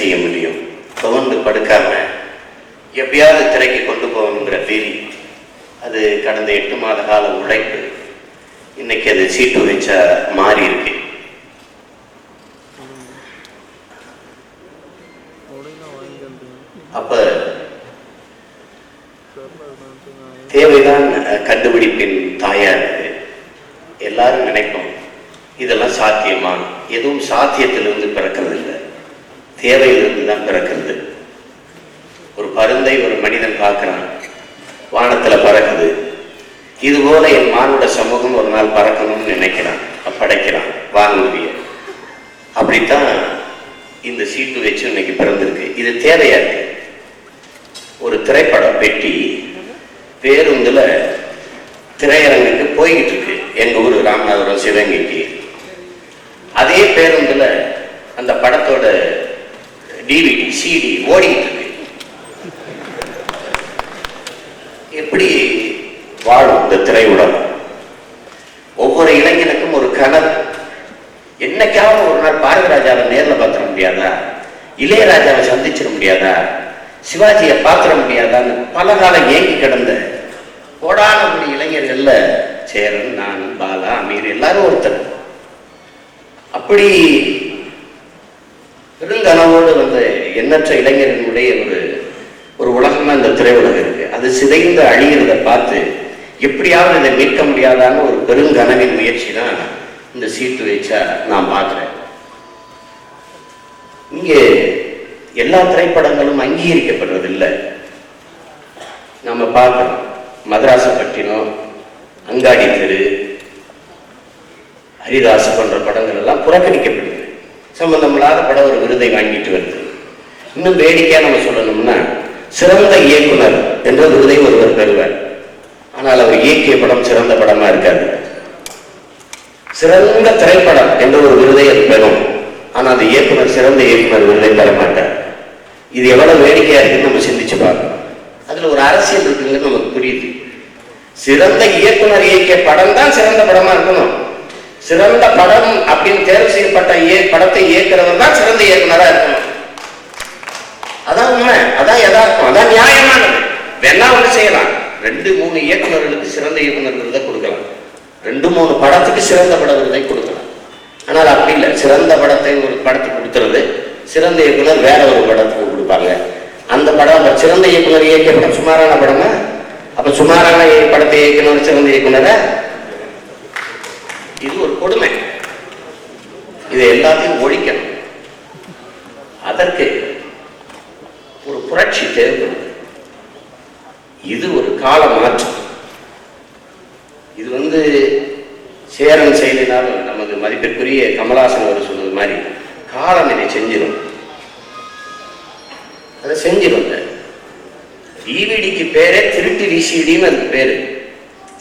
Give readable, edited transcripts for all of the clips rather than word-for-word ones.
செய்ய முடியும்? துவண்டு படுக்காம எப்பயாவது திரைக்கு கொண்டு போகணுங்கிற ஃபீலிங். அது கடந்த 8 மாத கால உழைப்பு. இன்னைக்கு அது சீட்டு வச்சா மாறி இருக்கு. அப்ப தேவைதான் கண்டுபிடிப்பின் தாயார். எல்லாரும் நினைப்போம் இதெல்லாம் சாத்தியமா? எதுவும் சாத்தியத்திலிருந்து பிறக்கிறது இல்லை, தேவையிலிருந்து தான் பிறக்கிறது. ஒரு பருந்தை ஒரு மனிதன் பார்க்கிறான், வானத்துல பறக்குது. இதுபோல என் மானுட சமூகம் ஒரு நாள் பறக்கணும்னு நினைக்கிறான், படைக்கிறான் வானூர்திய. அப்படித்தான் இந்த சீட்டு வச்சு இன்னைக்கு பிறந்திருக்கு. இது தேவையா இருக்கு. ஒரு திரைப்படம் பெட்டி பேருந்துல திரையரங்குக்கு போய்கிட்டு இருக்கு, எங்க ஊர் ராமநாதபுரம் சிவகங்கைக்கு. அதே பேருந்துல அந்த படத்தோட டிவிடி சிடி ஓடிக்கிட்டு இருக்கு. எப்படி வாழும் இந்த திரையுலகம்? ஒவ்வொரு இளைஞனுக்கும் ஒரு கனவு. என்னைக்காவது ஒரு நாள் பாரதிராஜாவை நேரில் பார்த்துட முடியாதா? இளையராஜாவை சந்திச்சிட முடியாதா? சிவாஜியை பார்த்துட முடியாதான்னு பல காலம் ஏங்கி கிடந்த கோடானபடி இளைஞர்கள்ல சேரன், நான், பாலா, அமீர் எல்லாரும் ஒருத்தர். அப்படி பெருங்கனவோடு வந்த எண்ணற்ற இளைஞர்களுடைய ஒரு உலகமா இந்த திரையுலகம் இருக்கு. அது சிதைந்து அழிகிறத பார்த்து எப்படியாவது இதை மீட்க முடியாதான்னு ஒரு பெருங்கனவின் முயற்சி தான் இந்த சீட்டு வச்சா நான் பார்க்கிறேன். இங்கே எல்லா திரைப்படங்களும் அங்கீகரிக்கப்படுறதில்லை. நம்ம பார்க்கிறோம், மதராசப்பட்டினம், அங்காடி தெரு, ஹரிதாஸ் போன்ற படங்கள் எல்லாம் புறக்கணிக்கப்படுது. சம்பந்தமில்லாத படம் ஒரு விருதை வாங்கிட்டு வருது. இன்னும் வேடிக்கையா நம்ம சொல்லணும்னா, சிறந்த இயக்குனர் என்ற விருதை ஒருவர் பெறுவார். ஆனால் அவர் இயக்கிய படம் சிறந்த படமா இருக்காது. சிறந்த திரைப்படம் என்ற ஒரு விருதை அது பெறும். ஆனால் அந்த இயக்குனர் சிறந்த இயக்குனர் விருதை பெற மாட்டார். இது எவ்வளவு வேடிக்கையா இருக்குன்னு நம்ம சிந்திச்சு பார்க்கணும். அதுல ஒரு அரசியல் இருக்குங்கிறது நமக்கு புரியுது. சிறந்த இயக்குனர் இயக்கிய படம் தான் சிறந்த படமா இருக்கணும். சிறந்த படம் அப்படின்னு தேர்வு செய்யப்பட்ட படத்தை இயக்குறவர் தான் சிறந்த இயக்குனரா இருக்கணும். அதான் உண்மை, அதான் யதார்த்தம், அதான் நியாயமானது. வேணா ஒண்ணு செய்யலாம், 2-3 இயக்குநர்களுக்கு சிறந்த இயக்குனர் விருதை கொடுக்கலாம், 2-3 படத்துக்கு சிறந்த பட விருதை கொடுக்கலாம். ஆனால் அப்படி இல்லை. சிறந்த படத்தை ஒரு படத்துக்கு கொடுத்துறது, சிறந்த இயக்குனர் வேற ஒரு படத்துக்கு கொடுப்பாங்க. அந்த படம் சிறந்த இயக்குனர் இயக்கிய படம் சுமாரான படமா? அப்ப சுமாரான படத்தை இயக்குனர் சிறந்த இயக்குனரா? இது ஒரு கொடுமை. இதை எல்லாத்தையும் ஒழிக்கணும். அதற்கு ஒரு புரட்சி தேவைப்படுது. இது ஒரு கால மாற்றம். இது சேரன் செயலினாலும் நமது மதிப்பிற்குரிய கமலஹாசன் அவர் சொன்னது மாதிரி காலம் இதை செஞ்சிடும். அதை செஞ்சிடும். டிவிடிக்கு பேரே திருட்டு விசிடின்னு அதுக்கு பேரு.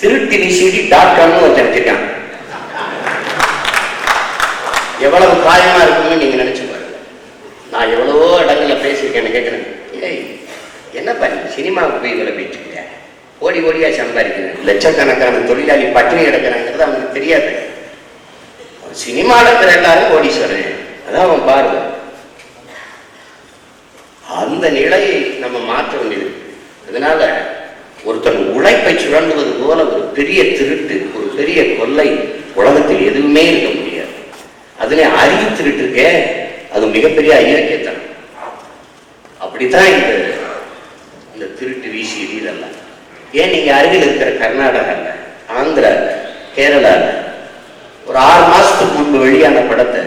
திருட்டு விசிடி.comனு ஒருத்தன் வச்சிருக்கான். எவ்வளவு காயமா இருக்குன்னு நீங்க நினைச்சு பாருங்க. நான் எவ்வளவோ இடங்கள்ல பேசியிருக்கேன்னு கேட்கிறேன். ஏய், என்னப்பா நீ சினிமாவுக்கு போய் இவ்வளவு போயிட்டு இருக்க? ஓடி ஓடியா சம்பாதிக்கிறேன், லட்சக்கணக்கான தொழிலாளி பட்டினி கிடக்கிறாங்கிறது அவனுக்கு தெரியாது. சினிமாவில் இருக்கிற எல்லாரும் கோடீஸ்வரன், அதான் அவன் பாருங்க. அந்த நிலையை நம்ம மாற்ற வேண்டியது. அதனால ஒருத்தன் உழைப்பை சுரண்டுவது போல ஒரு பெரிய திருட்டு, ஒரு பெரிய கொள்ளை உலகத்தில் எதுவுமே இருக்க முடியாது. அதுல அறிவு திருட்டு இருக்கே, அது மிகப்பெரிய ஐயக்கியத்தனம். அப்படித்தான் இந்த திருட்டு வீசியது இதெல்லாம். ஏன் நீங்க அருகில் இருக்கிற கர்நாடகால, ஆந்திரா, கேரளால ஒரு 6 மாசத்துக்கு முன்பு வெளியான படத்தை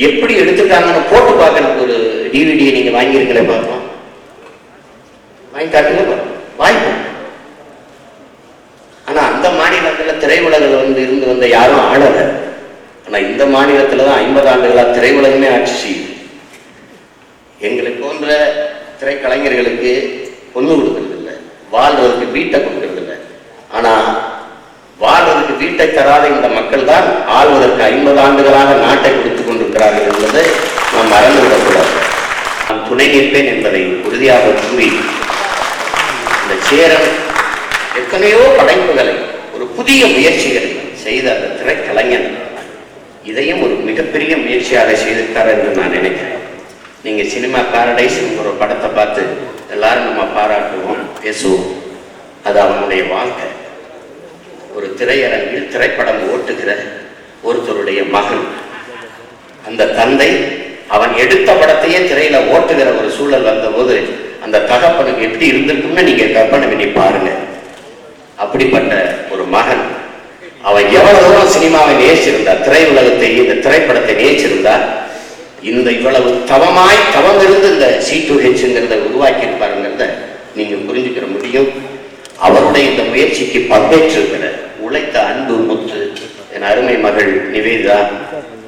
எப்படி எடுத்துட்டாங்கன்னு போட்டு பார்க்கறதுக்கு ஒரு டிவிடியை நீங்க வாங்கியிருக்கல பார்ப்போம். வாங்கி காட்டுங்க, வாய்ப்பு. ஆனா அந்த மாநிலத்துல திரையுலகில் இருந்து வந்த யாரும் ஆளல. ஆனா இந்த மாநிலத்துலதான் 50 ஆண்டுகளா திரையுலகமே ஆட்சி செய்யுது. எங்களுக்கு போன்ற திரைக்கலைஞர்களுக்கு பொண்ணு கொடுக்கறது இல்லை, வாழ்வதற்கு வீட்டை கொடுக்கறது இல்லை. ஆனா வாழ்வதற்கு வீட்டை தராத இந்த மக்கள் தான் ஆள்வதற்கு 50 ஆண்டுகளாக நாட்டை கொடுத்துக் கொண்டிருக்கிறார்கள் என்பதை நாம் மறந்துவிடக்கூடாது. நான் துணை நிற்பேன் என்பதை உறுதியாக கூறி, இந்த சேரன் எத்தனையோ படைப்புகளை, ஒரு புதிய முயற்சிகளை செய்த அந்த திரைக்கலைஞன் இதையும் ஒரு மிகப்பெரிய முயற்சியாக செய்திருக்கார் என்று நான் நினைக்கிறேன். நீங்கள் சினிமா பாரடைஸ்ங்கிற ஒரு படத்தை பார்த்து எல்லாரும் நம்ம பாராட்டுவோம், பேசுவோம். அது அவனுடைய வாழ்க்கை. ஒரு திரையரங்கில் திரைப்படம் ஓட்டுகிற ஒருத்தருடைய மகன், அந்த தந்தை அவன் எடுத்த படத்தையே திரையில ஓட்டுகிற ஒரு சூழல் வந்தபோது அந்த தகப்பனுக்கு எப்படி இருந்திருக்கும்னு நீங்க கற்பனை பண்ணி பாருங்க. அப்படிப்பட்ட ஒரு மகன், அவன் எவ்வளவு தூரம் சினிமாவை நேசிருந்தா, திரையுலகத்தை, இந்த திரைப்படத்தை நேசிருந்தா, இந்த இவ்வளவு தவம் இருந்து இந்த C2Hங்கிறத உருவாக்கி இருப்பாருங்கிறத நீங்க புரிஞ்சுக்கிற முடியும். அவருடைய இந்த முயற்சிக்கு பங்கேற்றிருக்கிற உழைத்த அன்பு முத்து, என் அருமை மகள் நிவேதா,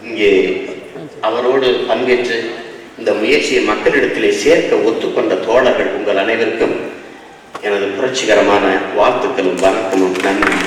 இங்கே அவரோடு பங்கேற்று இந்த முயற்சியை மக்களிடத்திலே சேர்க்க ஒத்துக்கொண்ட தோழர்கள் உங்கள் அனைவருக்கும் எனது புரட்சிகரமான வாழ்த்துக்களும் வணக்கமும் நன்றி.